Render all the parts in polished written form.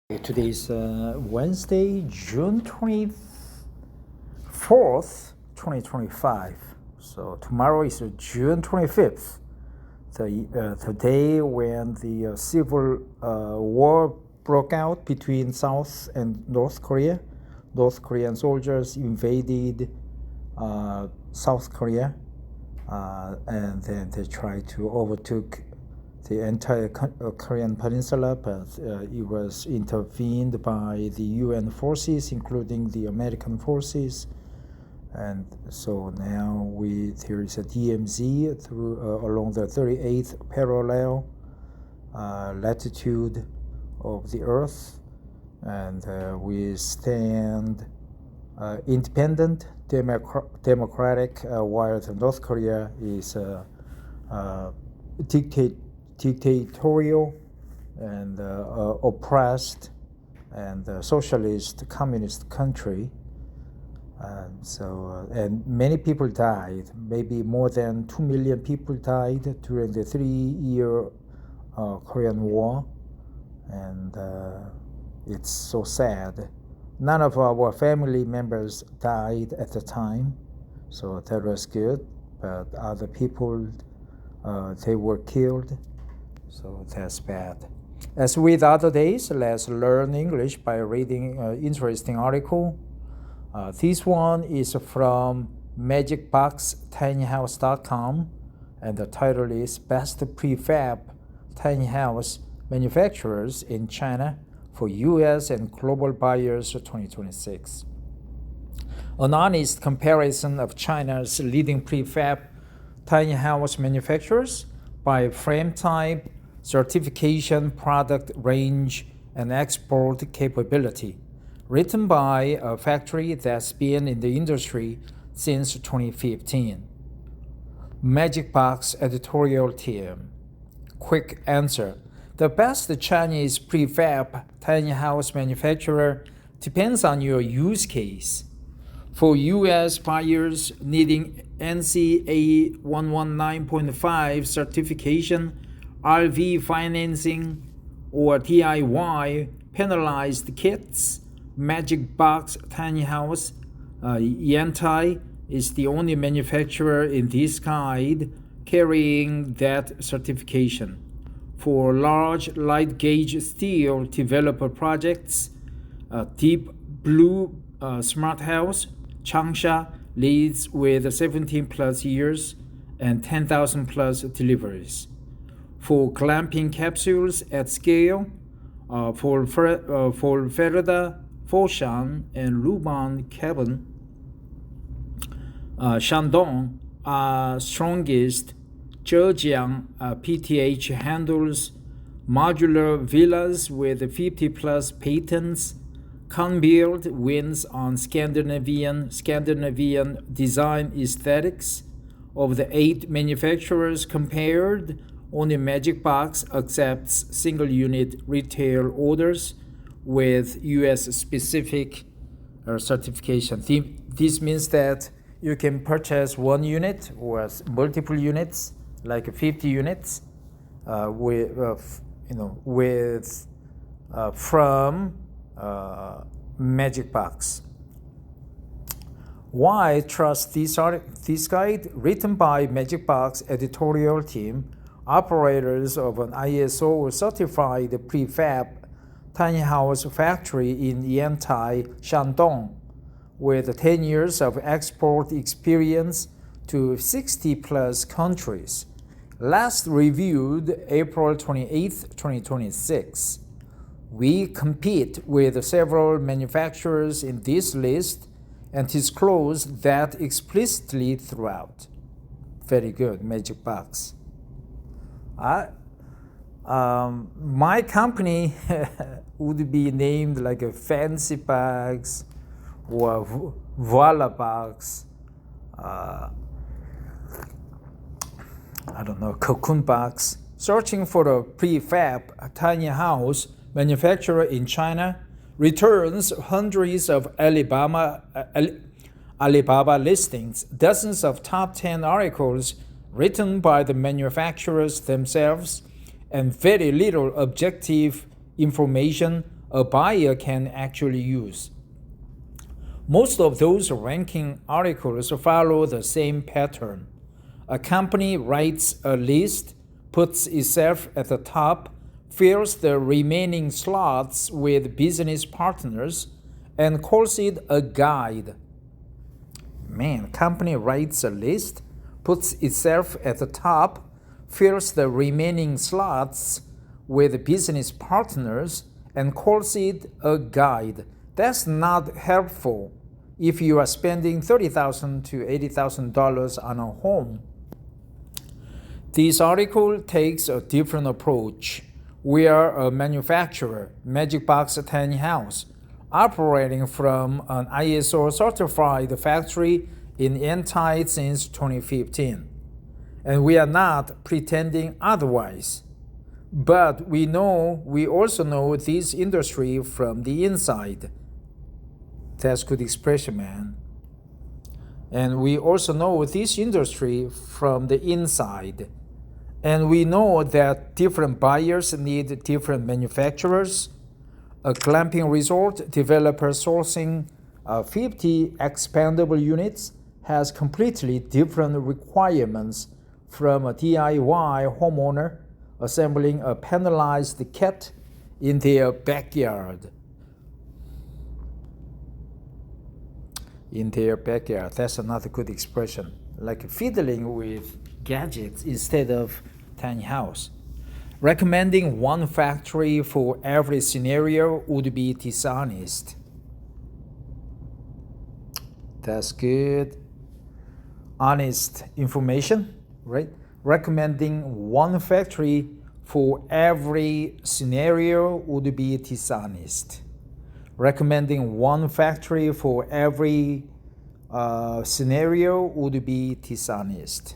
Today is Wednesday, June 24th, 2025. So tomorrow is June 25th, the day when the civil war broke out between South and North Korea. North Korean soldiers invaded South Korea, and then they tried to overtook the entire Korean peninsula, but it was intervened by the UN forces, including the American forces. And so now there is a DMZ along the 38th parallel latitude of the Earth, and we stand independent, democratic, while North Korea is dictatorial and oppressed and socialist communist country. And many people died. Maybe more than 2 million people died during the 3-year Korean War, and it's so sad. None of our family members died at the time, so that was good, but other people, they were killed. So that's bad. As with other days, let's learn English by reading an interesting article. This one is from magicbox tinyhouse.com, and the title is Best Prefab Tiny House Manufacturers in China for U.S. and Global Buyers 2026. An honest comparison of China's leading prefab tiny house manufacturers by frame type, certification, product range, and export capability, written by a factory that's been in the industry since 2015. Magicbox editorial team. Quick answer. The best Chinese prefab tiny house manufacturer depends on your use case. For U.S. buyers needing NCA 119.5 certification, RV financing, or DIY penalized kits, Magicbox Tiny House Yantai is the only manufacturer in this guide carrying that certification. For large light gauge steel developer projects, Deep Blue Smart House Changsha leads with 17 plus years and 10,000 plus deliveries. For clamping capsules at scale, for Ferrada, Foshan, and Luban Cabin, Shandong are strongest. Zhejiang PTH handles modular villas with 50 plus patents. Conbuild wins on Scandinavian design aesthetics. Of the 8 manufacturers compared, only Magicbox accepts single unit retail orders with US specific certification. This means that you can purchase one unit or multiple units, like 50 units, from Magicbox. Why trust this guide? Written by Magicbox editorial team, operators of an ISO certified prefab tiny house factory in Yantai, Shandong, with 10 years of export experience to 60 plus countries. Last reviewed April 28, 2026. We compete with several manufacturers in this list and disclose that explicitly throughout. Very good, Magicbox. My company would be named like a Fancy Bags or Voila Box, Cocoon Box. Searching for a prefab tiny house manufacturer in China returns hundreds of Alibaba listings, dozens of top 10 articles written by the manufacturers themselves, and very little objective information a buyer can actually use. Most of those ranking articles follow the same pattern. A company writes a list, puts itself at the top, fills the remaining slots with business partners, and calls it a guide. Man, company writes a list, puts itself at the top, fills the remaining slots with business partners, and calls it a guide. That's not helpful if you are spending $30,000 to $80,000 on a home. This article takes a different approach. We are a manufacturer, magicbox tiny house, operating from an ISO certified factory in yantai since 2015. And we are not pretending otherwise. But we also know this industry from the inside. That's good expression, man. And we also know this industry from the inside. And we know that different buyers need different manufacturers. A glamping resort developer sourcing 50 expandable units has completely different requirements from a DIY homeowner assembling a panelized kit in their backyard. In their backyard, that's another good expression. Like fiddling with gadgets instead of tiny house. Recommending one factory for every scenario would be dishonest. That's good. Honest information, right? Recommending one factory for every scenario would be dishonest. Recommending one factory for every scenario would be dishonest.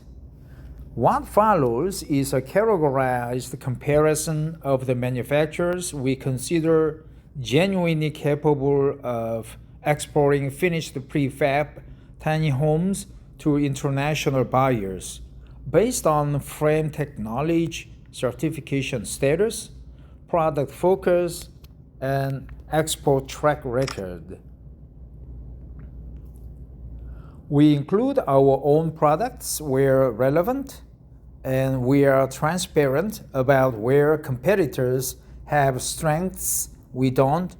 What follows is a categorized comparison of the manufacturers we consider genuinely capable of exporting finished prefab tiny homes to international buyers based on frame technology, certification status, product focus, and export track record. We include our own products where relevant, and we are transparent about where competitors have strengths we don't.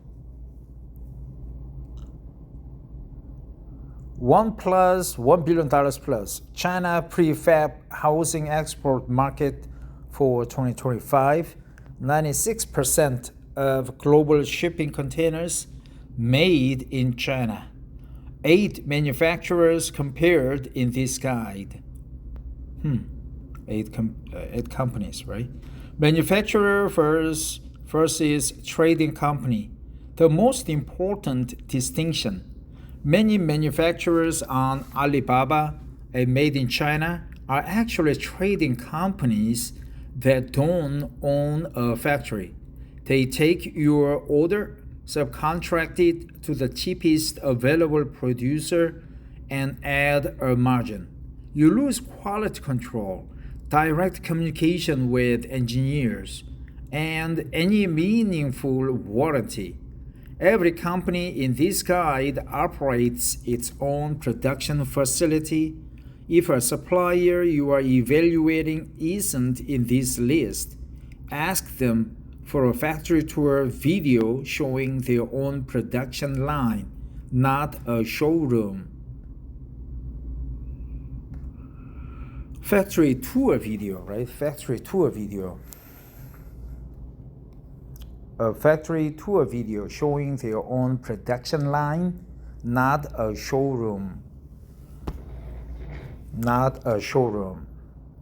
$1 billion plus. China prefab housing export market for 2025. 96% of global shipping containers made in China. 8 manufacturers compared in this guide. 8 companies, right? Manufacturer versus trading company. The most important distinction. Many manufacturers on Alibaba and Made in China are actually trading companies that don't own a factory. They take your order, subcontract it to the cheapest available producer, and add a margin. You lose quality control, direct communication with engineers, and any meaningful warranty. Every company in this guide operates its own production facility. If a supplier you are evaluating isn't in this list, ask them for a factory tour video showing their own production line, not a showroom. Factory tour video, right? Factory tour video. A factory tour video showing their own production line, not a showroom. Not a showroom.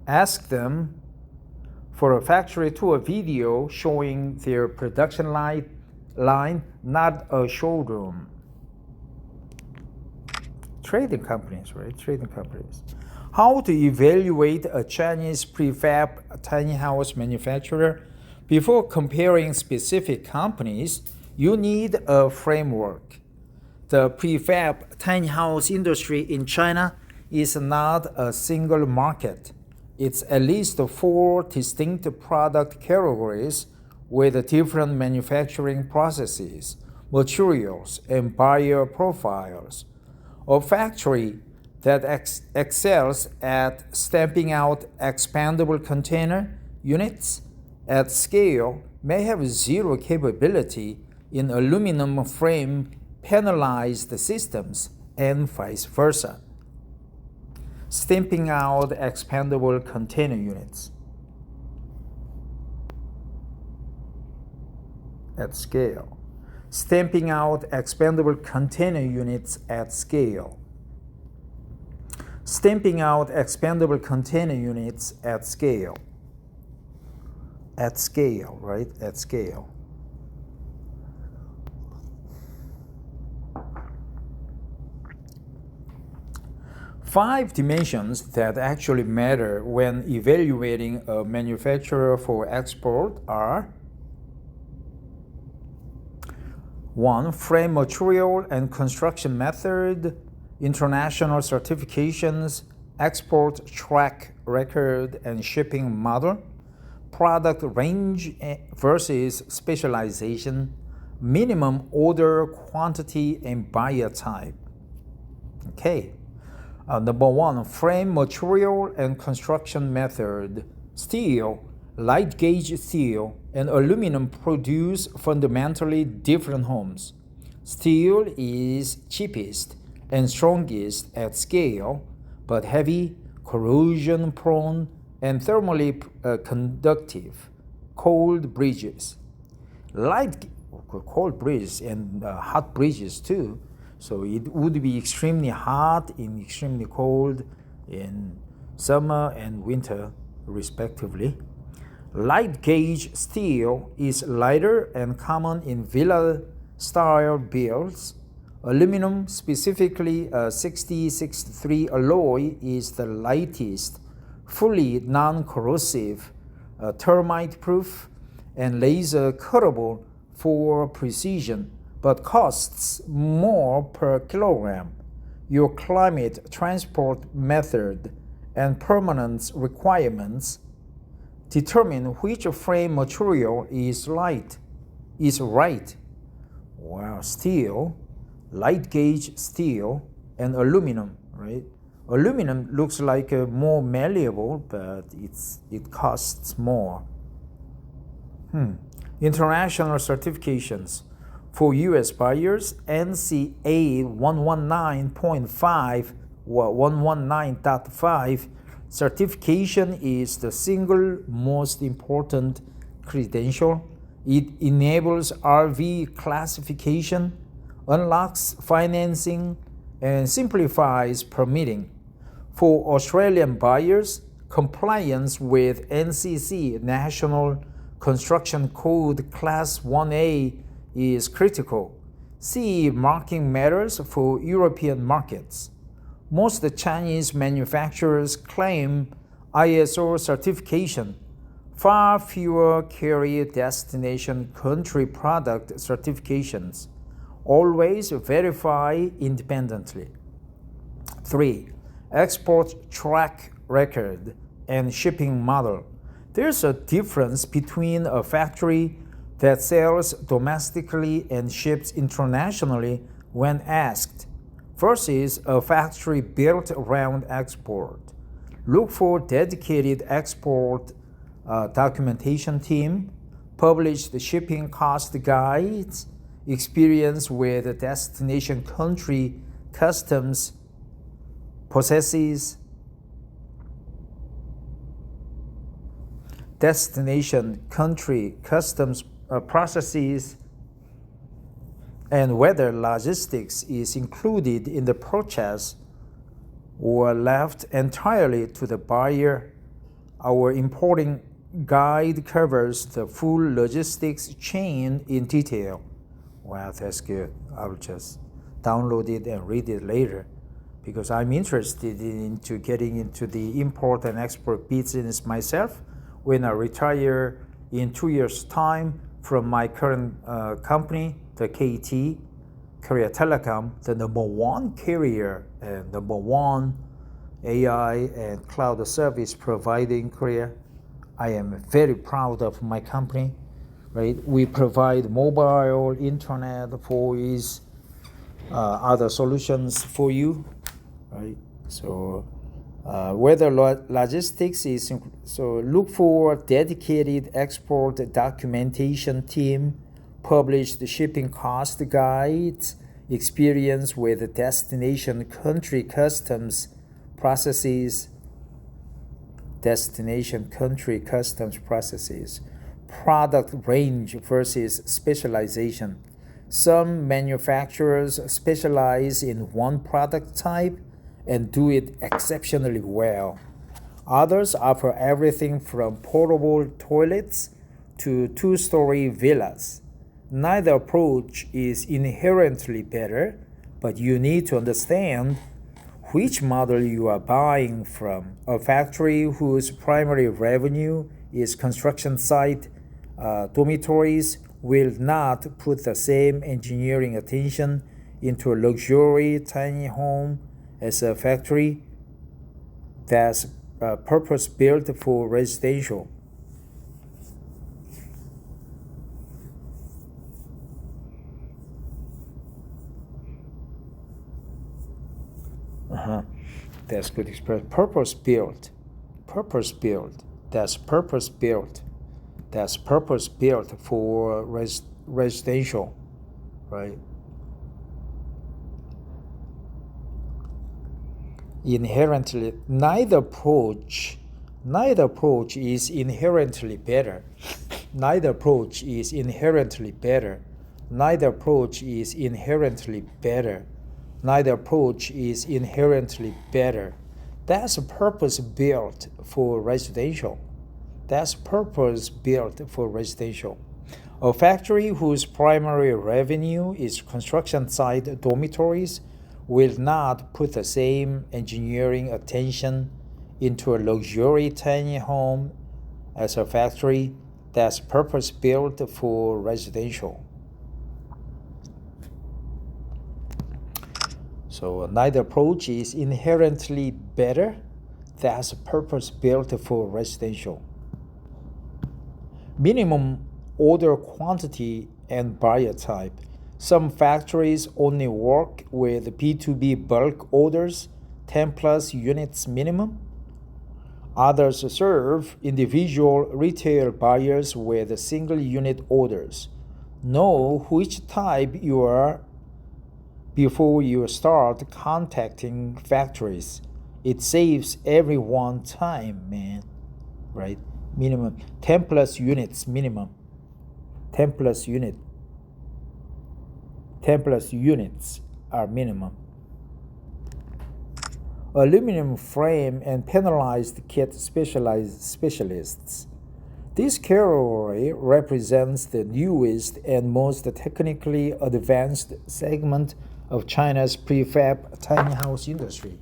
Ask them for a factory tour video showing their production line, not a showroom. Trading companies, right? Trading companies. How to evaluate a Chinese prefab tiny house manufacturer? Before comparing specific companies, you need a framework. The prefab tiny house industry in China is not a single market. It's at least 4 distinct product categories with different manufacturing processes, materials, and buyer profiles. A factory that excels at stamping out expandable container units at scale may have zero capability in aluminum frame panelized systems and vice versa. Stamping out expandable container units at scale. Stamping out expandable container units at scale. Stamping out expandable container units at scale. At scale, right? At scale. Five dimensions that actually matter when evaluating a manufacturer for export are: 1. Frame material and construction method, international certifications, export track record and shipping model, product range versus specialization, minimum order quantity and buyer type. Okay. Number 1, frame material and construction method. Steel, light gauge steel, and aluminum produce fundamentally different homes. Steel is cheapest and strongest at scale, but heavy, corrosion prone, and thermally conductive. Cold bridges. Cold bridges and hot bridges too. So it would be extremely hot and extremely cold in summer and winter, respectively. Light gauge steel is lighter and common in villa-style builds. Aluminum, specifically 6063 alloy, is the lightest, fully non-corrosive, termite-proof, and laser-cuttable for precision, but costs more per kilogram. Your climate transport method and permanence requirements determine which frame material is right. Wow, steel, light gauge steel, and aluminum, right? Aluminum looks like more malleable, but it costs more. International certifications. For U.S. buyers, NCA 119.5 or 119.5 certification is the single most important credential. It enables RV classification, unlocks financing, and simplifies permitting. For Australian buyers, compliance with NCC National Construction Code Class 1A is critical. CE marking matters for European markets. Most Chinese manufacturers claim ISO certification. Far fewer carry destination country product certifications. Always verify independently. 3. Export track record and shipping model. There's a difference between a factory that sells domestically and ships internationally when asked, versus a factory built around export. Look for dedicated export documentation team, published shipping cost guides, experience with destination country customs processes, processes, and whether logistics is included in the purchase or left entirely to the buyer. Our importing guide covers the full logistics chain in detail. Wow, that's good. I'll just download it and read it later because I'm interested into getting into the import and export business myself when I retire in 2 years' time from my current company, the KT, Korea Telecom, the #1 carrier and #1 AI and cloud service provider in Korea. I am very proud of my company. right? We provide mobile, internet, voice, other solutions for you, right? So whether logistics is, so look for dedicated export documentation team, published shipping cost guides, experience with destination country customs processes, product range versus specialization. Some manufacturers specialize in one product type and do it exceptionally well. Others offer everything from portable toilets to two-story villas. Neither approach is inherently better, but you need to understand which model you are buying from. A factory whose primary revenue is construction site dormitories will not put the same engineering attention into a luxury tiny home as a factory that's purpose-built for residential. That's good expression. Purpose-built. That's purpose-built for residential, right? Inherently, neither approach is inherently better. Neither approach is inherently better. Neither approach is inherently better. Neither approach is inherently better. That's purpose-built for residential. That's purpose-built for residential. A factory whose primary revenue is construction site dormitories will not put the same engineering attention into a luxury tiny home as a factory that's purpose-built for residential. So neither approach is inherently better. That's purpose-built for residential. Minimum order quantity and buyer type. Some factories only work with B2B bulk orders, 10 plus units minimum. Others serve individual retail buyers with single unit orders. Know which type you are before you start contacting factories. It saves everyone time, man, right? Minimum 10 plus units minimum. 10 plus units are minimum. Aluminum frame and panelized kit specialists. This category represents the newest and most technically advanced segment of China's prefab tiny house industry.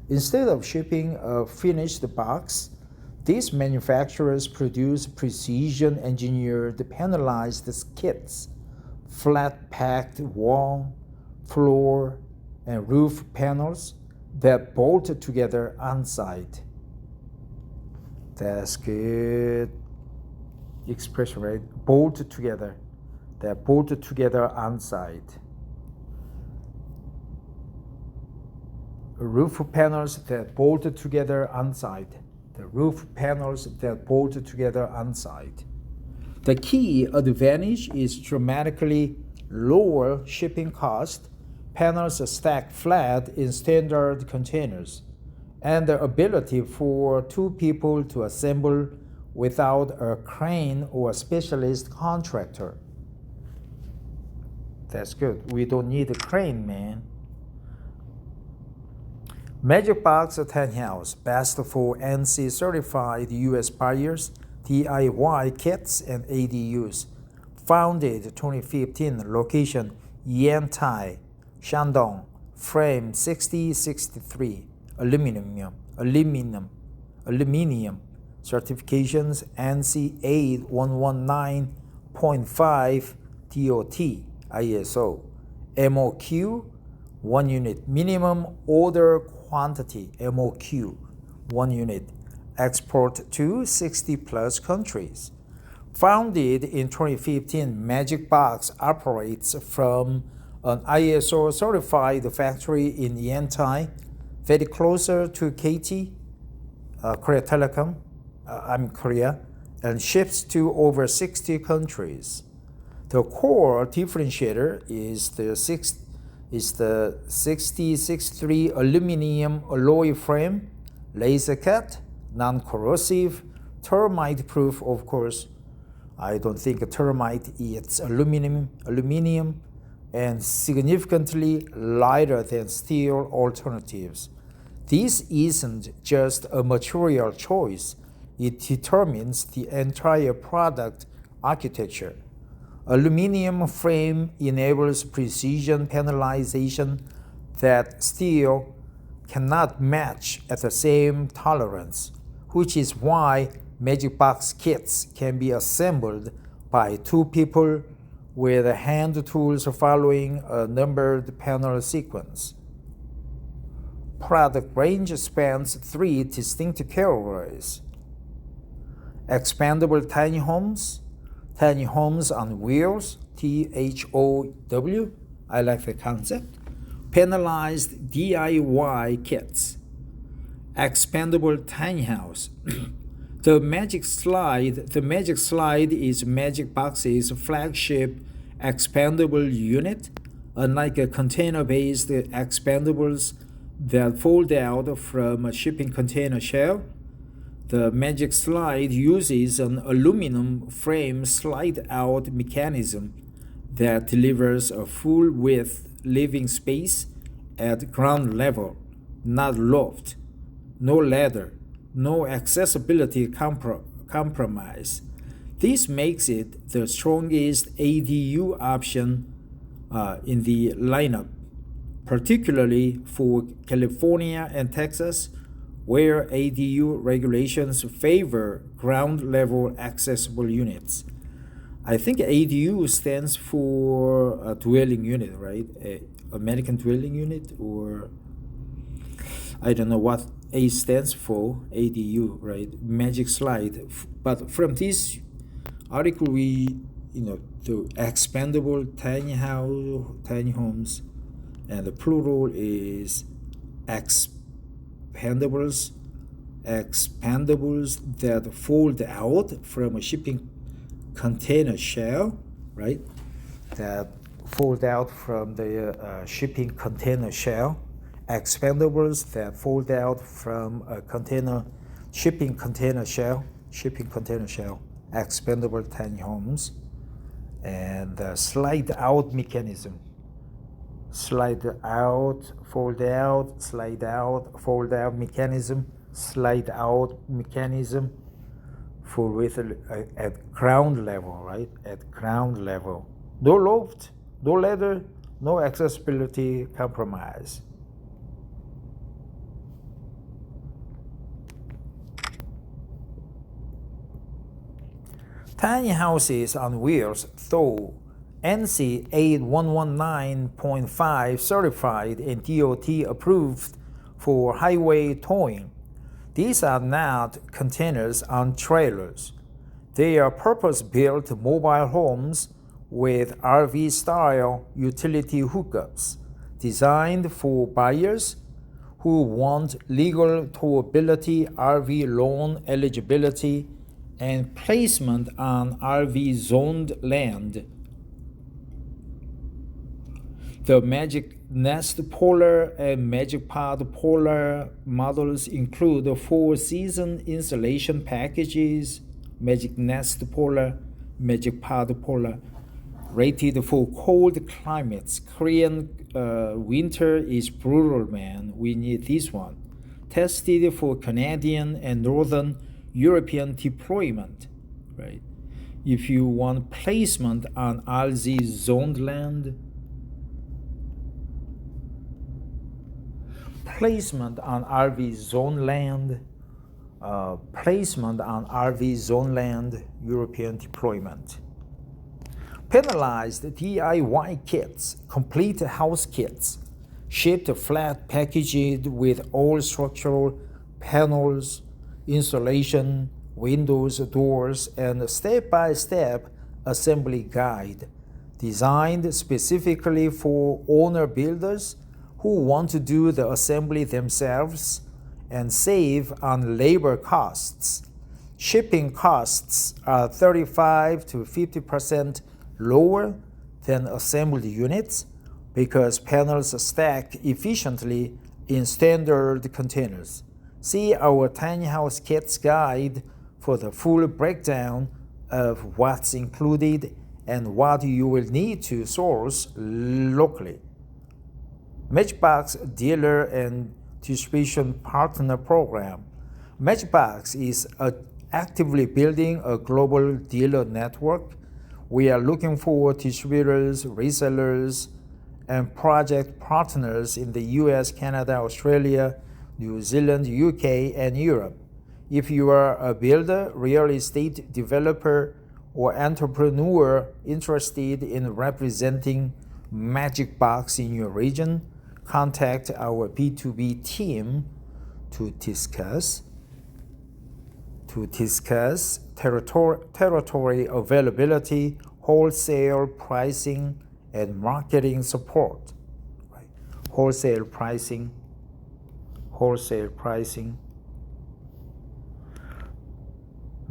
Instead of shipping a finished box, these manufacturers produce precision-engineered panelized kits, flat-packed wall, floor, and roof panels that bolt together on-site. That's good expression, right? Bolt together. That bolt together on-site. Roof panels that bolt together on-site. The roof panels that bolt together on-site. The key advantage is dramatically lower shipping cost, panels stacked flat in standard containers, and the ability for two people to assemble without a crane or a specialist contractor. That's good. We don't need a crane, man. MagicBox Tiny House, best for NC certified US buyers, DIY kits, and ADUs. Founded 2015, location Yantai, Shandong, frame 6063, aluminum, certifications NC 8119.5 DOT, ISO, MOQ, 1 unit, minimum order quantity, MOQ, 1 unit, export to 60 plus countries. Founded in 2015, MagicBox operates from an ISO certified factory in Yantai, very closer to KT, Korea Telecom, Korea, and ships to over 60 countries. The core differentiator is the 6063 aluminum alloy frame, laser cut, non-corrosive, termite proof, of course. I don't think a termite is aluminum, and significantly lighter than steel alternatives. This isn't just a material choice, it determines the entire product architecture. Aluminum frame enables precision panelization that steel cannot match at the same tolerance, which is why MagicBox kits can be assembled by two people with hand tools following a numbered panel sequence. Product range spans three distinct categories: expandable tiny homes on wheels, THOW, I like the concept, panelized DIY kits, expandable tiny house. The Magic Slide is MagicBox's flagship expandable unit. Unlike container-based expandables that fold out from a shipping container shell, the Magic Slide uses an aluminum frame slide-out mechanism that delivers a full-width living space at ground level, not loft, no ladder, no accessibility compromise. This makes it the strongest ADU option in the lineup, particularly for California and Texas, where ADU regulations favor ground-level accessible units. I think ADU stands for a dwelling unit, right? American dwelling unit, or I don't know what A stands for, ADU, right? Magic Slide. But from this article, the expandable tiny homes, and the plural is expandables that fold out from a shipping container shell, right? That fold out from the shipping container shell. Expandables that fold out from a shipping container shell, expandable tiny homes, and slide out mechanism. Slide out, fold out, slide out, fold out mechanism, slide out mechanism for with at ground level, right? At ground level. No loft, no ladder, no accessibility compromise. Tiny houses on wheels, though NC 8119.5 certified and DOT approved for highway towing. These are not containers on trailers. They are purpose-built mobile homes with RV-style utility hookups designed for buyers who want legal towability, RV loan eligibility, and placement on RV-zoned land. The Magic Nest Polar and Magic Pod Polar models include 4-season installation packages. Magic Nest Polar, Magic Pod Polar, rated for cold climates. Korean winter is brutal, man. We need this one. Tested for Canadian and Northern European deployment, right? If you want placement on RZ zoned land, placement on RV zone land, European deployment. Panelized DIY kits, complete house kits, shipped flat packaged with all structural panels, insulation, windows, doors, and step-by-step assembly guide designed specifically for owner-builders who want to do the assembly themselves and save on labor costs. Shipping costs are 35 to 50% lower than assembled units because panels stack efficiently in standard containers. See our tiny house kits guide for the full breakdown of what's included and what you will need to source locally. Magicbox Dealer and Distribution Partner Program. Magicbox is actively building a global dealer network. We are looking for distributors, resellers, and project partners in the US, Canada, Australia, New Zealand, UK, and Europe. If you are a builder, real estate developer, or entrepreneur interested in representing Magicbox in your region, contact our B2B team to discuss territory availability, wholesale pricing, and marketing support. Right? Wholesale pricing.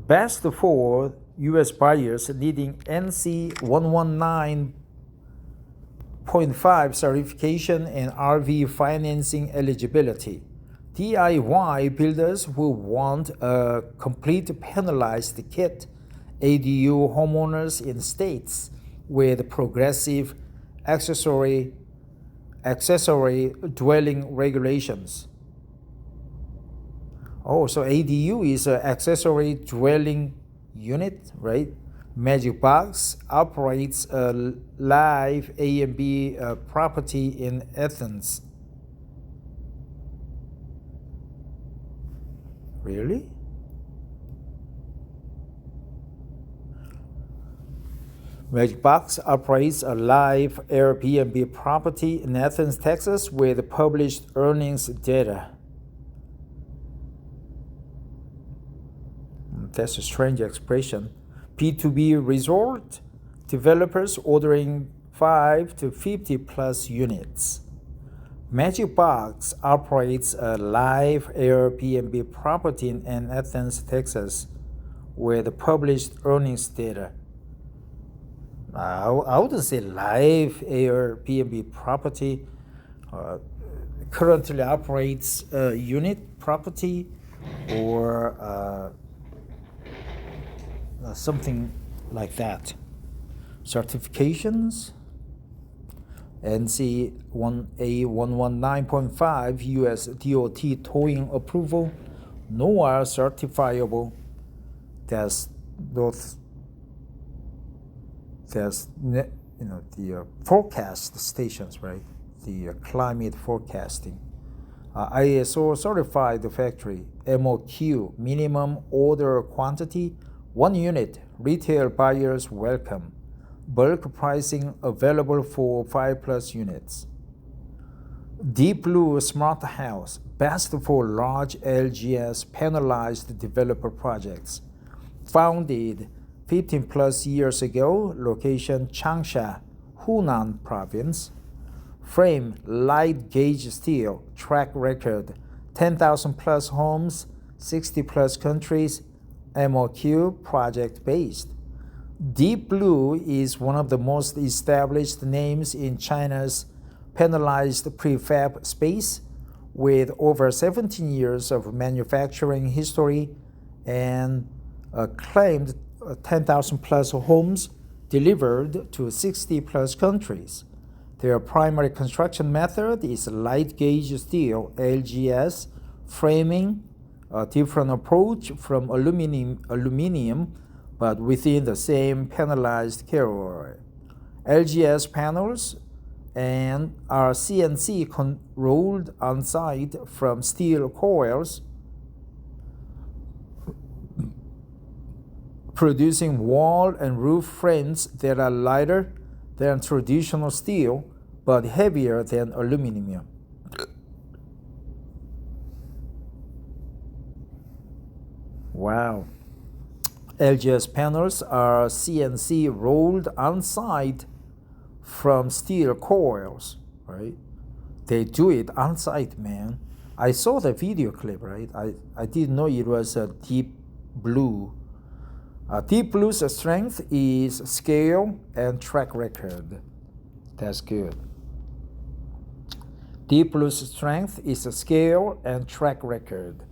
Best for U.S. buyers needing NC 119.5 certification and RV financing eligibility. DIY builders who want a complete panelized kit. ADU homeowners in states with progressive accessory dwelling regulations. Oh, so ADU is an accessory dwelling unit, right? Magicbox operates a live A and B property in Athens. Really? Magicbox operates a live Airbnb property in Athens, Texas with published earnings data. That's a strange expression. P2B resort developers ordering 5 to 50 plus units. Magicbox operates a live Airbnb property in Athens, Texas with published earnings data. I wouldn't say live Airbnb property. Currently operates a unit property or something like that. Certifications. NC 119.5 US DOT towing approval. NOAA certifiable. There's the forecast stations, right? The climate forecasting. ISO certified factory. MOQ, minimum order quantity, 1 unit. Retail buyers welcome. Bulk pricing available for 5 plus units. Deep Blue Smart House, best for large LGS panelized developer projects. Founded 15 plus years ago, location Changsha, Hunan Province. Frame, light gauge steel, track record, 10,000 plus homes, 60 plus countries, MOQ project based. Deep Blue is one of the most established names in China's panelized prefab space, with over 17 years of manufacturing history and claimed 10,000 plus homes delivered to 60 plus countries. Their primary construction method is light gauge steel, LGS, framing, a different approach from aluminum, but within the same panelized category. LGS panels and are CNC rolled on site from steel coils, producing wall and roof frames that are lighter than traditional steel but heavier than aluminum. Wow. LGS panels are CNC rolled on site from steel coils, right? They do it on site, man. I saw the video clip, right? I didn't know it was a deep blue. Deep blue's strength is scale and track record. That's good. Deep Blue's strength is a scale and track record.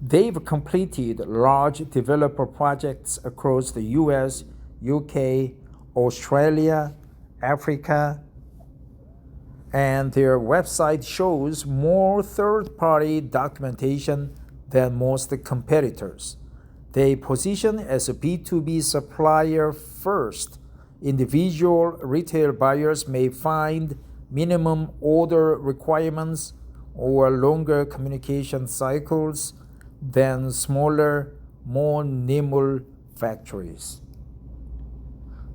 They've completed large developer projects across the US, UK, Australia, Africa, and their website shows more third-party documentation than most competitors. They position as a B2B supplier first. Individual retail buyers may find minimum order requirements or longer communication cycles than smaller, more nimble factories.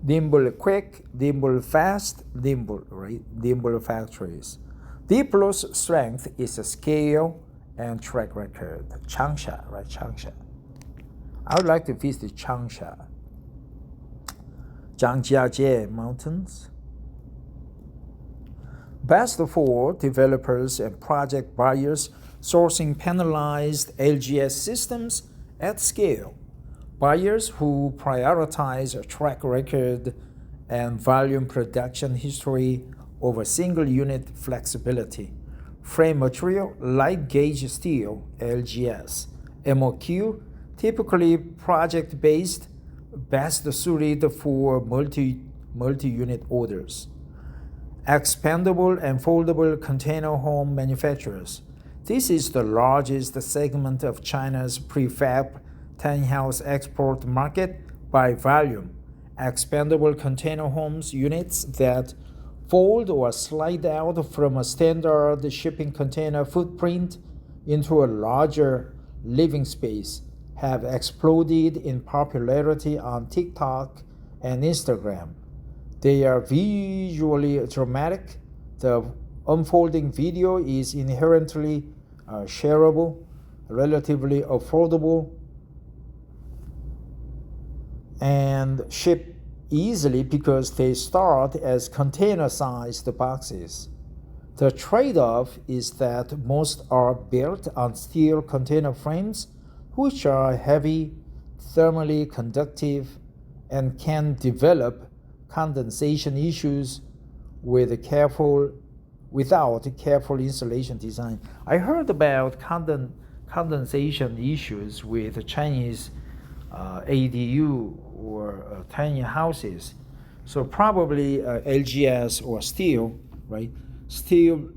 Nimble quick, nimble fast, nimble, right? Nimble factories. Deep Blue's strength is a scale and track record. Changsha, right? Changsha. I would like to visit Changsha. Zhangjiajie Mountains. Best for developers and project buyers sourcing panelized LGS systems at scale. Buyers who prioritize a track record and volume production history over single unit flexibility. Frame material, light gauge steel, LGS. MOQ, typically project based, best suited for multi-unit orders. Expandable and foldable container home manufacturers. This is the largest segment of China's prefab tainhouse export market by volume. Expandable container homes units that fold or slide out from a standard shipping container footprint into a larger living space have exploded in popularity on TikTok and Instagram. They are visually dramatic. The unfolding video is inherently shareable, relatively affordable, and ship easily because they start as container-sized boxes. The trade-off is that most are built on steel container frames, which are heavy, thermally conductive, and can develop condensation issues without careful insulation design. I heard about condensation issues with Chinese ADU or tiny houses. So probably LGS or steel, right? Steel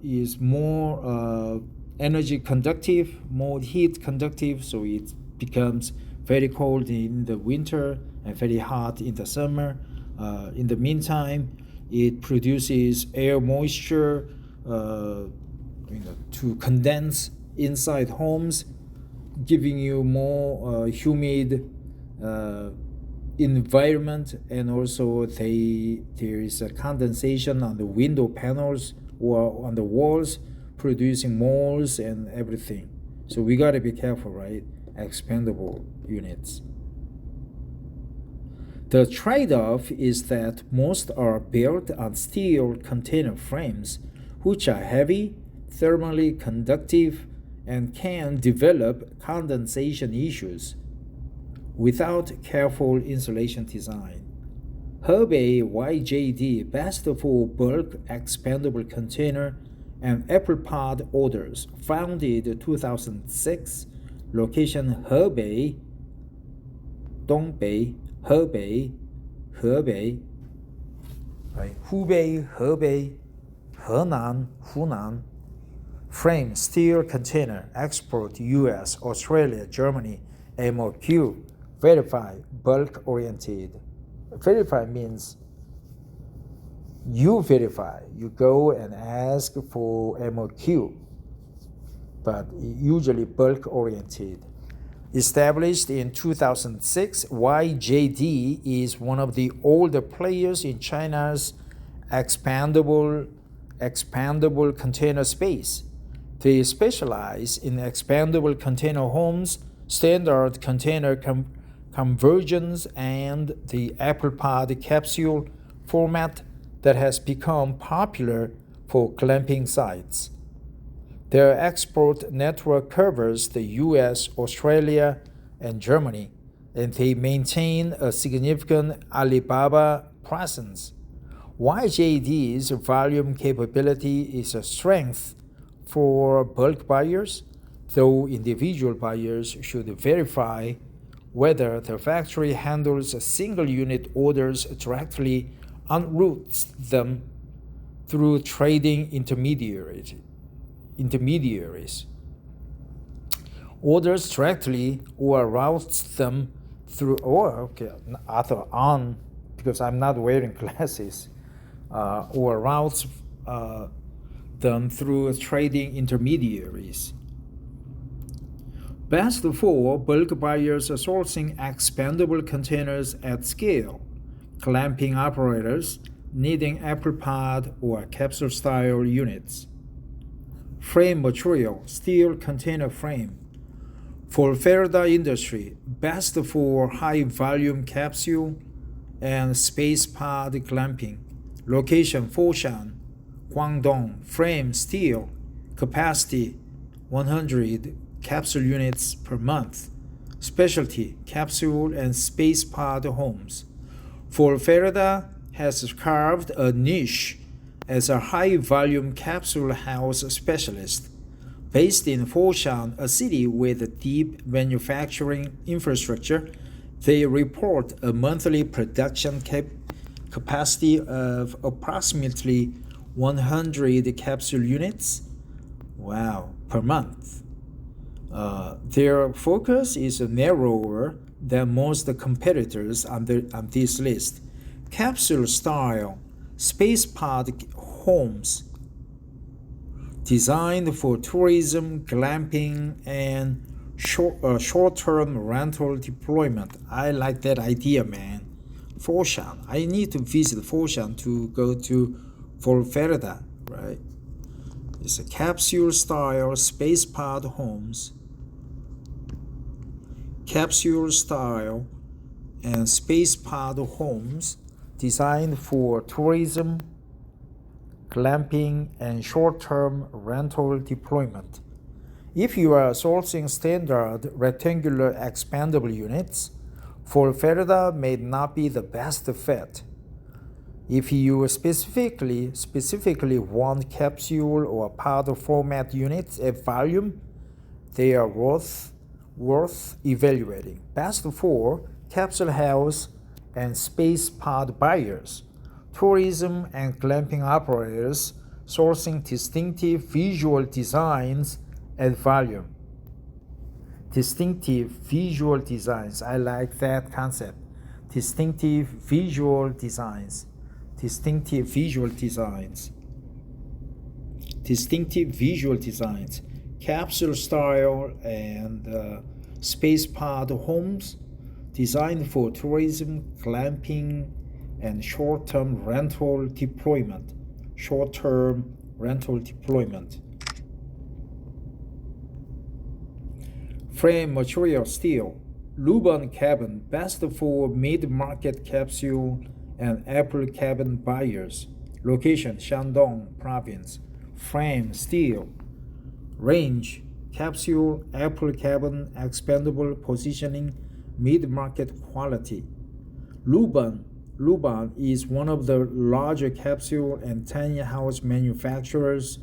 is more energy conductive, more heat conductive, so it becomes very cold in the winter and very hot in the summer. In the meantime, it produces air moisture to condense inside homes, giving you more humid environment, and also there is a condensation on the window panels or on the walls, producing moles and everything. So we got to be careful, right? Expandable units. The trade-off is that most are built on steel container frames, which are heavy, thermally conductive, and can develop condensation issues without careful insulation design. Hebei YJD, best for bulk expandable container and apple pod orders, founded 2006, location Hebei, Dongbei, Hebei, right? Hubei, Hebei, Henan, Hunan. Frame, steel container, export US, Australia, Germany, MOQ, verify, bulk oriented. Verify means you verify, you go and ask for MOQ, but usually bulk oriented. Established in 2006, YJD is one of the older players in China's expandable container space. They specialize in expandable container homes, standard container conversions, and the Apple Pod capsule format that has become popular for glamping sites. Their export network covers the US, Australia, and Germany, and they maintain a significant Alibaba presence. YJD's volume capability is a strength for bulk buyers, though individual buyers should verify whether the factory handles single unit orders directly and routes them through trading intermediaries. Orders directly or routes them through, because I'm not wearing glasses, or routes them through trading intermediaries. Best for bulk buyers sourcing expandable containers at scale, clamping operators needing Apple Pod or capsule-style units. Frame material, steel container frame. For Florida industry, best for high-volume capsule and space pod clamping. Location Foshan, Guangdong. Frame steel. Capacity 100 capsule units per month. Specialty capsule and space pod homes. For Florida has carved a niche as a high-volume capsule house specialist. Based in Foshan, a city with a deep manufacturing infrastructure, they report a monthly production capacity of approximately 100 capsule units per month. Their focus is narrower than most competitors on this list. Capsule-style space pod homes designed for tourism, glamping, and short-term rental deployment. I like that idea, man. Foshan. I need to visit Foshan to go to Florida, right? It's a capsule-style space pod homes. Capsule-style and space pod homes designed for tourism, glamping, and short-term rental deployment. If you are sourcing standard rectangular expandable units, Florida may not be the best fit. If you specifically want capsule or pod format units at volume, they are worth evaluating. Best for capsule house and space pod buyers, tourism and glamping operators sourcing distinctive visual designs at volume. Distinctive visual designs. I like that concept. Distinctive visual designs. Distinctive visual designs. Distinctive visual designs. Capsule style and space pod homes designed for tourism, glamping, and short-term rental deployment. Short-term rental deployment. Frame material steel. Luban cabin, best for mid-market capsule and Apple cabin buyers. Location, Shandong province. Frame steel. Range, capsule, Apple cabin, expandable positioning, mid-market quality. Luban is one of the larger capsule and tiny house manufacturers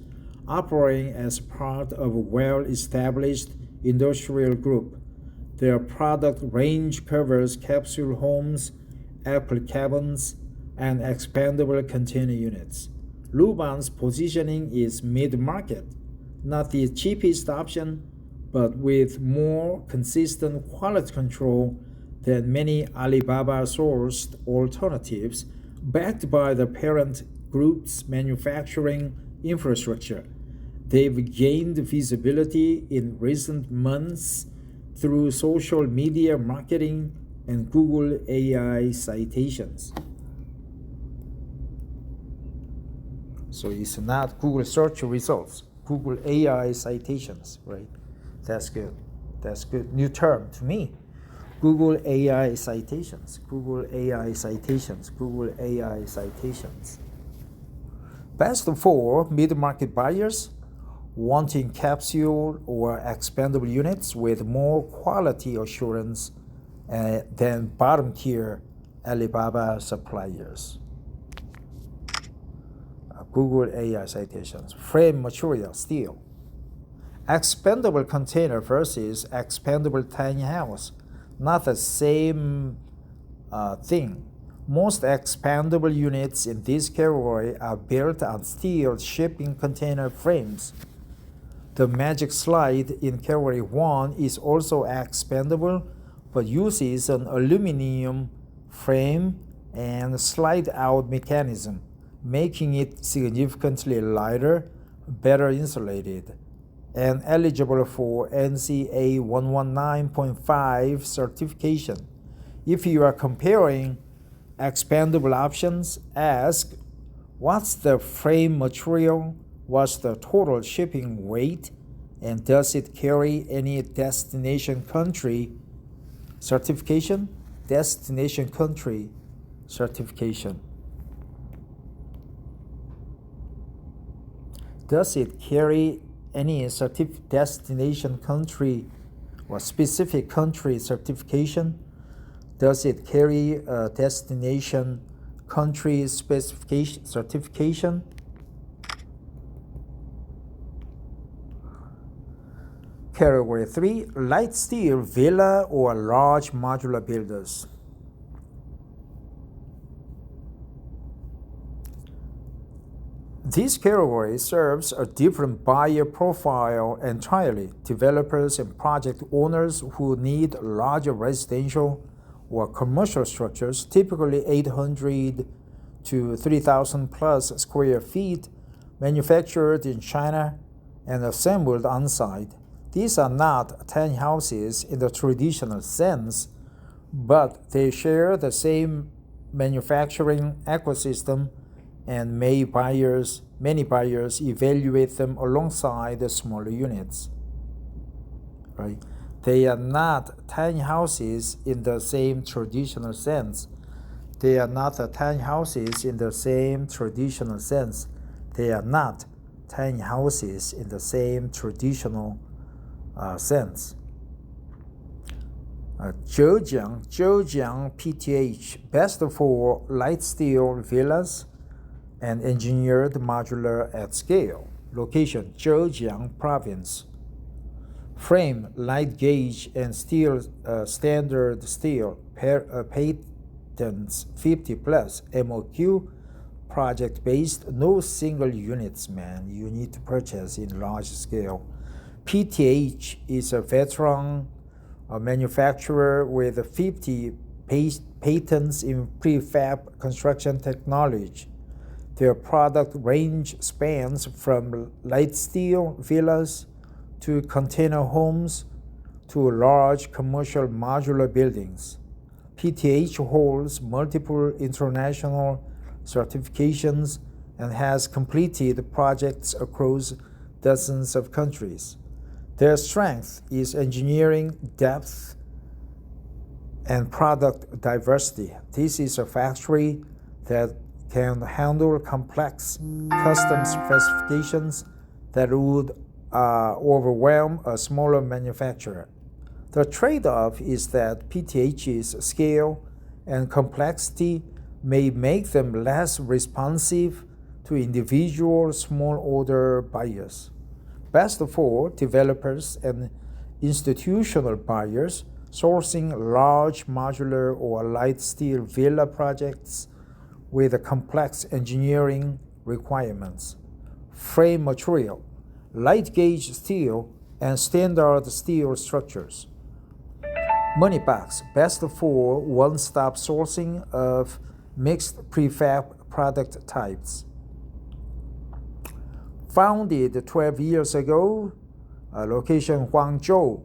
operating as part of a well-established industrial group. Their product range covers capsule homes, Apple cabins, and expandable container units. Luban's positioning is mid-market, not the cheapest option, but with more consistent quality control than many Alibaba-sourced alternatives, backed by the parent group's manufacturing infrastructure. They've gained visibility in recent months through social media marketing and Google AI citations. So it's not Google search results, Google AI citations, right? That's good. That's good. New term to me. Google AI citations, Google AI citations, Google AI citations. Best for mid-market buyers wanting capsule or expandable units with more quality assurance than bottom-tier Alibaba suppliers. Google AI citations. Frame material, steel. Expandable container versus expandable tiny house. Not the same thing. Most expandable units in this category are built on steel shipping container frames. The Magic Slide in category 1 is also expandable, but uses an aluminum frame and slide-out mechanism, making it significantly lighter, better insulated, and eligible for NCA 119.5 certification. If you are comparing expandable options, ask what's the frame material, what's the total shipping weight, and does it carry any destination country certification? Destination country certification. Does it carry any destination country or specific country certification? Does it carry a destination country specification certification? Category 3, light steel villa or large modular builders. This category serves a different buyer profile entirely. Developers and project owners who need larger residential or commercial structures, typically 800 to 3,000 plus square feet, manufactured in China and assembled on site. These are not tiny houses in the traditional sense, but they share the same manufacturing ecosystem, and many buyers evaluate them alongside the smaller units. Right? They are not tiny houses in the same traditional sense. They are not tiny houses in the same traditional sense. They are not tiny houses in the same traditional sense. Zhejiang PTH, best for light steel villas and engineered modular at scale. Location, Zhejiang Province. Frame, light gauge and steel, standard steel, patents 50 plus, MOQ, project based, no single units, man. You need to purchase in large scale. PTH is a veteran manufacturer with 50 patents in prefab construction technology. Their product range spans from light steel villas to container homes to large commercial modular buildings. PTH holds multiple international certifications and has completed projects across dozens of countries. Their strength is engineering depth and product diversity. This is a factory that can handle complex custom specifications that would overwhelm a smaller manufacturer. The trade-off is that PTH's scale and complexity may make them less responsive to individual small order buyers. Best for developers and institutional buyers sourcing large modular or light steel villa projects with complex engineering requirements. Frame material, light gauge steel and standard steel structures. Money box, best for one-stop sourcing of mixed prefab product types. Founded 12 years ago, location Guangzhou,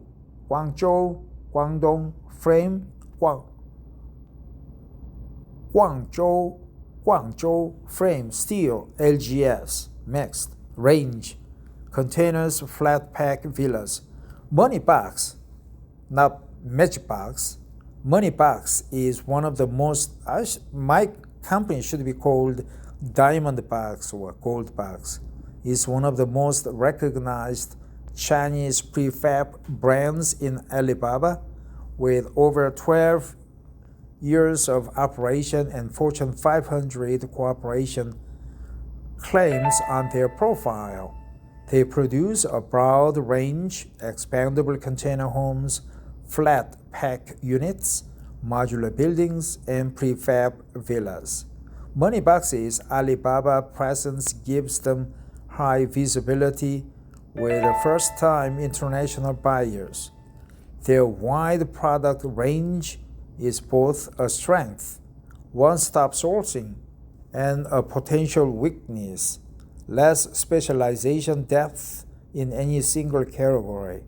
Guangdong, frame Guangzhou frame steel LGS mixed range containers flat pack villas. Money box, not magicbox, MoneyBox is one of the most, my company should be called Diamond Box or Gold Box. It's one of the most recognized Chinese prefab brands in Alibaba, with over 12 years of operation and Fortune 500 corporation claims on their profile. They produce a broad range expandable container homes, flat pack units, modular buildings, and prefab villas. MoneyBox's Alibaba presence gives them high visibility with first-time international buyers. Their wide product range is both a strength, one-stop sourcing, and a potential weakness, less specialization depth in any single category.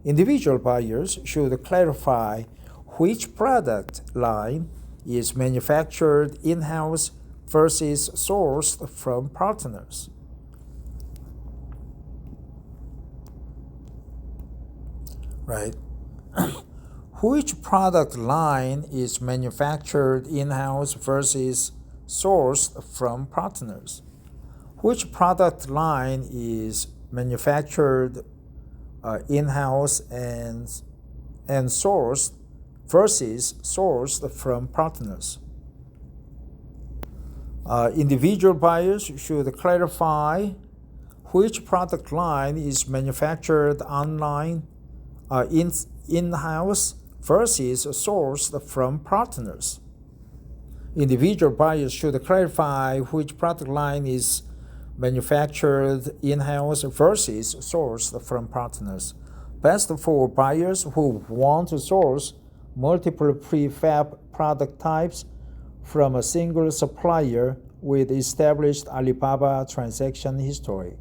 Individual buyers should clarify which product line is manufactured in-house versus sourced from partners. Right? Which product line is manufactured in-house versus sourced from partners? Which product line is manufactured in-house and sourced versus sourced from partners? Individual buyers should clarify which product line is manufactured online, in-house versus sourced from partners. Individual buyers should clarify which product line is manufactured in-house versus sourced from partners. Best for buyers who want to source multiple prefab product types from a single supplier with established Alibaba transaction history.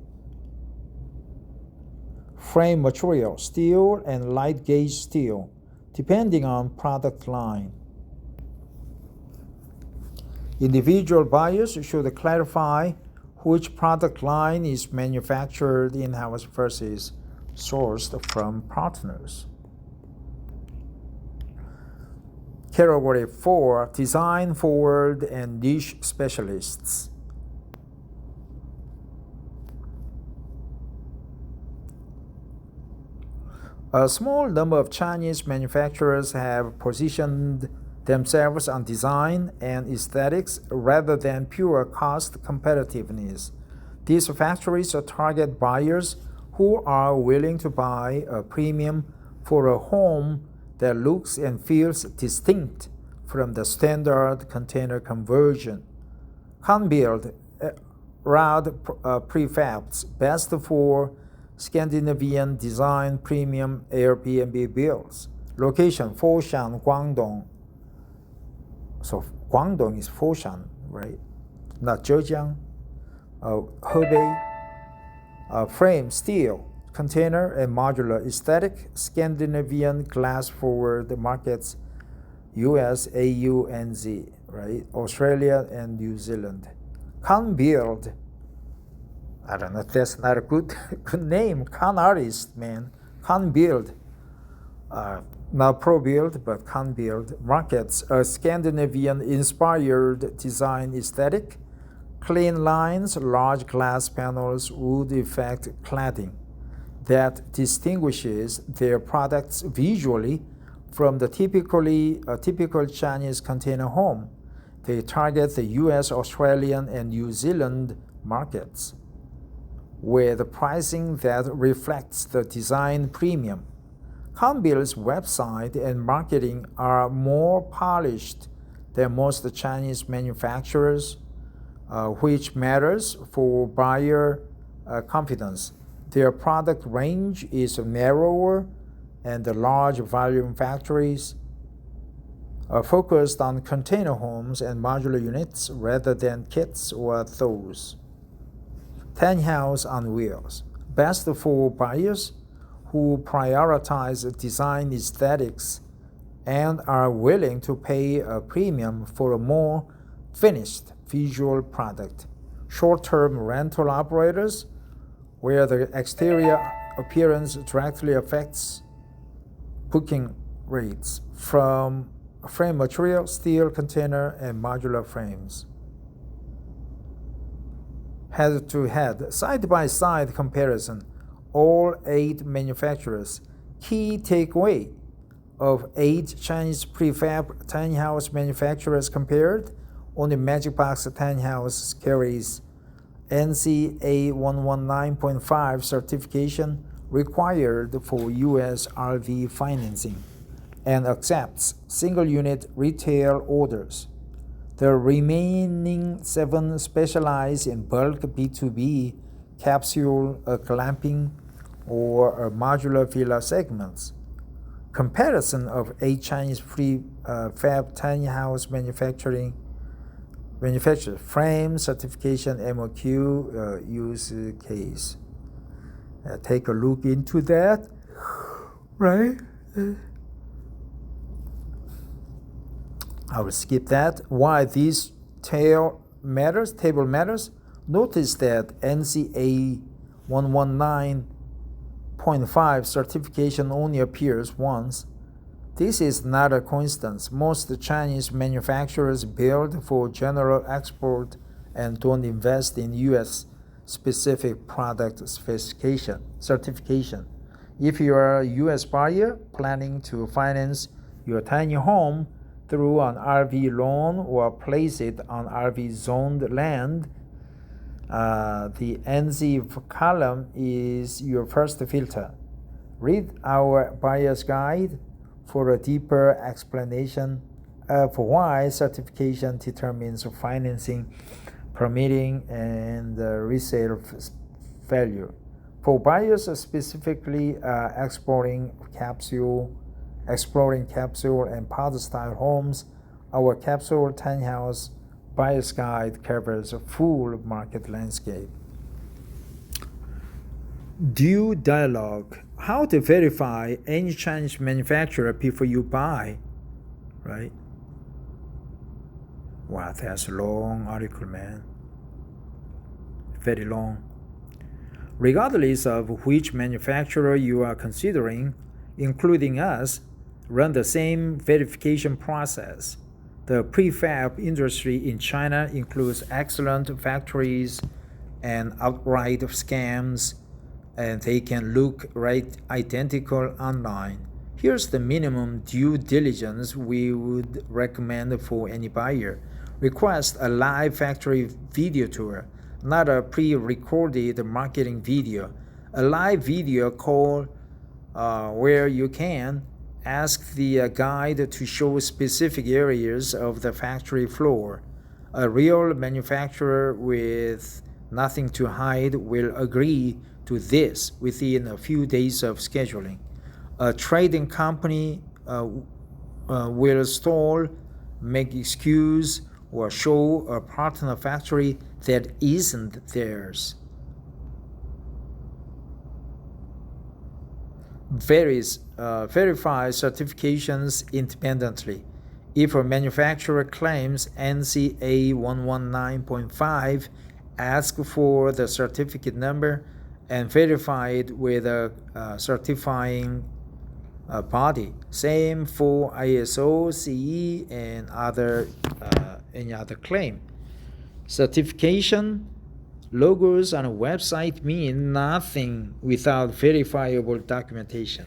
Frame material, steel and light gauge steel, depending on product line. Individual buyers should clarify which product line is manufactured in-house versus sourced from partners. Category 4, design forward and niche specialists. A small number of Chinese manufacturers have positioned themselves on design and aesthetics rather than pure cost competitiveness. These factories target buyers who are willing to buy a premium for a home that looks and feels distinct from the standard container conversion. Conbuild rod prefabs, best for Scandinavian design premium Airbnb builds. Location, Foshan, Guangdong. So Guangdong is Foshan, right? Not Zhejiang. Hebei. Frame, steel, container, and modular aesthetic. Scandinavian glass forward markets, US, AU, and Z, right? Australia and New Zealand. Conbuild. I don't know if that's not a good name. Con artist, man. Conbuild. Not ProBuild, but Conbuild markets a Scandinavian-inspired design aesthetic, clean lines, large glass panels, wood effect cladding that distinguishes their products visually from the typical Chinese container home. They target the US, Australian, and New Zealand markets with pricing that reflects the design premium. Conbuild's website and marketing are more polished than most Chinese manufacturers, which matters for buyer confidence. Their product range is narrower, and the large volume factories are focused on container homes and modular units rather than kits or those. Tainhouse on wheels, best for buyers who prioritize design aesthetics and are willing to pay a premium for a more finished visual product. Short-term rental operators, where the exterior appearance directly affects booking rates, from frame material, steel container, and modular frames. Head-to-head, side-by-side comparison, all 8 manufacturers. Key takeaway of 8 Chinese prefab tiny house manufacturers compared, only MagicBox tiny house carries NCA 119.5 certification required for U.S. RV financing and accepts single-unit retail orders. The remaining 7 specialize in bulk B2B, capsule glamping, or modular villa segments. Comparison of 8 Chinese prefab tiny house manufacturer frame certification MOQ use case. Take a look into that, right? I will skip that. Why this table matters? Notice that NCA 119.5 certification only appears once. This is not a coincidence. Most Chinese manufacturers build for general export and don't invest in U.S. specific product certification. If you are a U.S. buyer planning to finance your tiny home through an RV loan or place it on RV zoned land, the NZ column is your first filter. Read our buyer's guide for a deeper explanation for why certification determines financing, permitting, and resale value. For buyers specifically exploring capsule and pod style homes, our capsule tiny house buyer's guide covers a full market landscape. Due dialogue: how to verify any Chinese manufacturer before you buy, right? Wow, that's a long article, man. Very long. Regardless of which manufacturer you are considering, including us, run the same verification process. The prefab industry in China includes excellent factories and outright scams, and they can look identical online. Here's the minimum due diligence we would recommend for any buyer. Request a live factory video tour, not a pre-recorded marketing video. A live video call where you can ask the guide to show specific areas of the factory floor. A real manufacturer with nothing to hide will agree to this within a few days of scheduling. A trading company will stall, make excuse, or show a partner factory that isn't theirs. Verify certifications independently. If a manufacturer claims NCA 119.5, ask for the certificate number and verify it with a certifying body. Same for ISO, CE, and any other claim. Certification logos on a website mean nothing without verifiable documentation.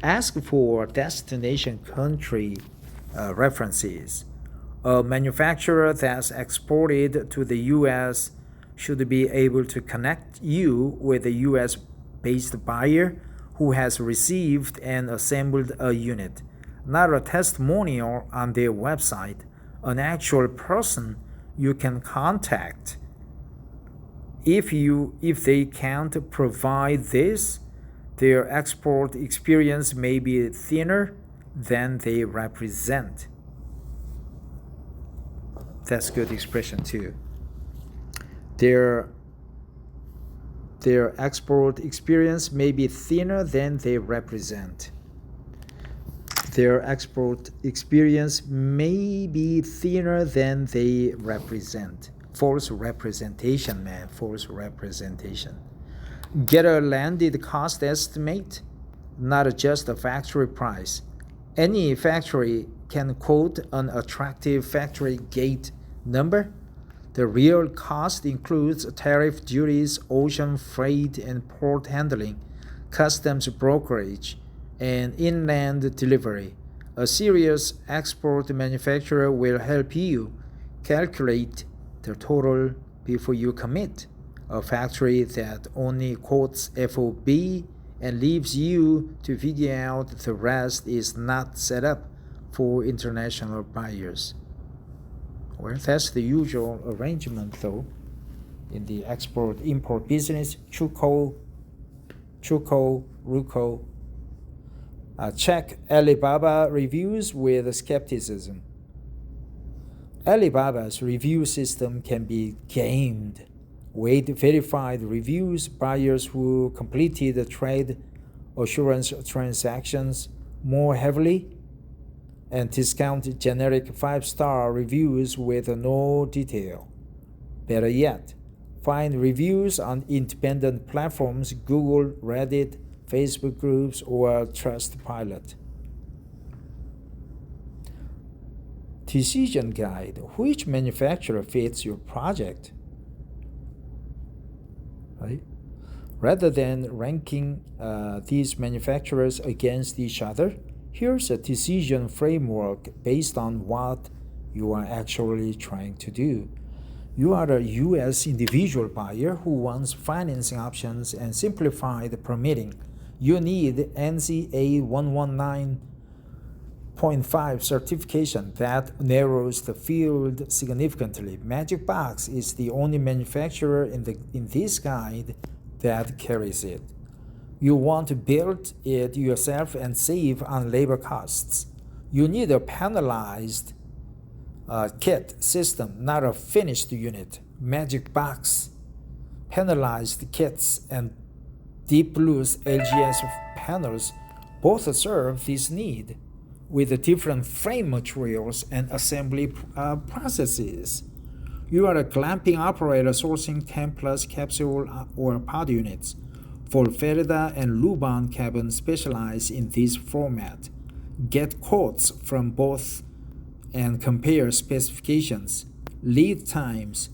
Ask for destination country references. A manufacturer that's exported to the U.S. should be able to connect you with a U.S.-based buyer who has received and assembled a unit, not a testimonial on their website, an actual person you can contact. If they can't provide this, their export experience may be thinner than they represent. That's good expression too. Their export experience may be thinner than they represent. Their export experience may be thinner than they represent. False representation, man. False representation. Get a landed cost estimate, not just a factory price. Any factory can quote an attractive factory gate number. The real cost includes tariff, duties, ocean freight and port handling, customs brokerage, and inland delivery. A serious export manufacturer will help you calculate the total before you commit. A factory that only quotes FOB and leaves you to figure out the rest is not set up for international buyers. Well, that's the usual arrangement, though, in the export-import business. Chuko, Ruko. Check Alibaba reviews with skepticism. Alibaba's review system can be gamed. Weight verified reviews, buyers who completed the trade assurance transactions more heavily, and discount generic 5-star reviews with no detail. Better yet, find reviews on independent platforms, Google, Reddit, Facebook groups, or Trustpilot. Decision guide. Which manufacturer fits your project? Right? Rather than ranking these manufacturers against each other, here's a decision framework based on what you are actually trying to do. You are a U.S. individual buyer who wants financing options and simplified permitting. You need NCA 119.5 certification that narrows the field significantly. MagicBox is the only manufacturer in this guide that carries it. You want to build it yourself and save on labor costs. You need a panelized kit system, not a finished unit. MagicBox panelized kits and Deep Blue's LGS panels both serve this need with different frame materials and assembly processes. You are a glamping operator sourcing 10-plus capsule or pod units. Volferida and Luban cabins specialize in this format. Get quotes from both and compare specifications, lead times,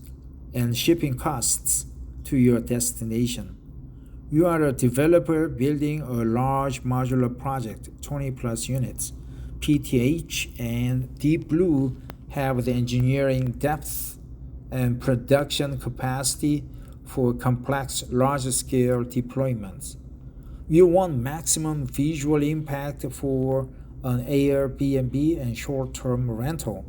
and shipping costs to your destination. You are a developer building a large modular project, 20-plus units. PTH and Deep Blue have the engineering depth and production capacity for complex, large-scale deployments. You want maximum visual impact for an Airbnb and short-term rental.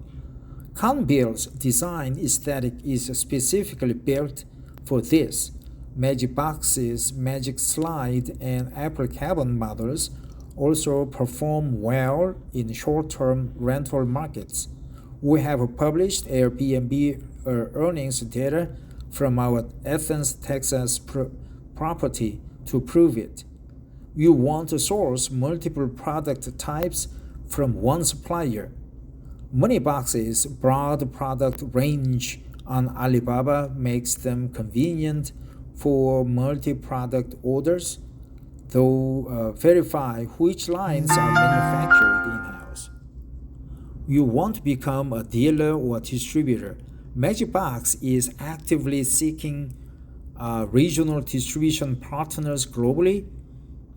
Conbill's design aesthetic is specifically built for this. MagicBox's Magic Slide and Apple Cabin models also perform well in short-term rental markets. We have published Airbnb earnings data from our Athens, Texas property to prove it. You want to source multiple product types from one supplier. Moneybox's broad product range on Alibaba makes them convenient for multi-product orders, though verify which lines are manufactured in-house. You want to become a dealer or distributor. MagicBox is actively seeking regional distribution partners globally.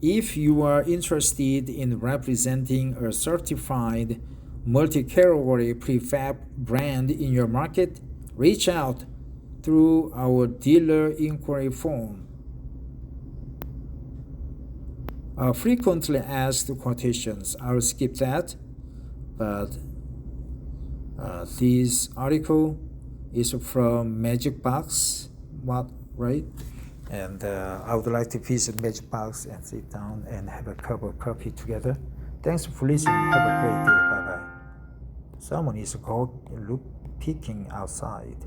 If you are interested in representing a certified multi-category prefab brand in your market, reach out through our dealer inquiry form. Frequently asked questions. I'll skip that, but this article is from MagicBox, right? And I would like to visit MagicBox and sit down and have a cup of coffee together. Thanks for listening. Have a great day. Bye-bye. Someone is called peeking outside.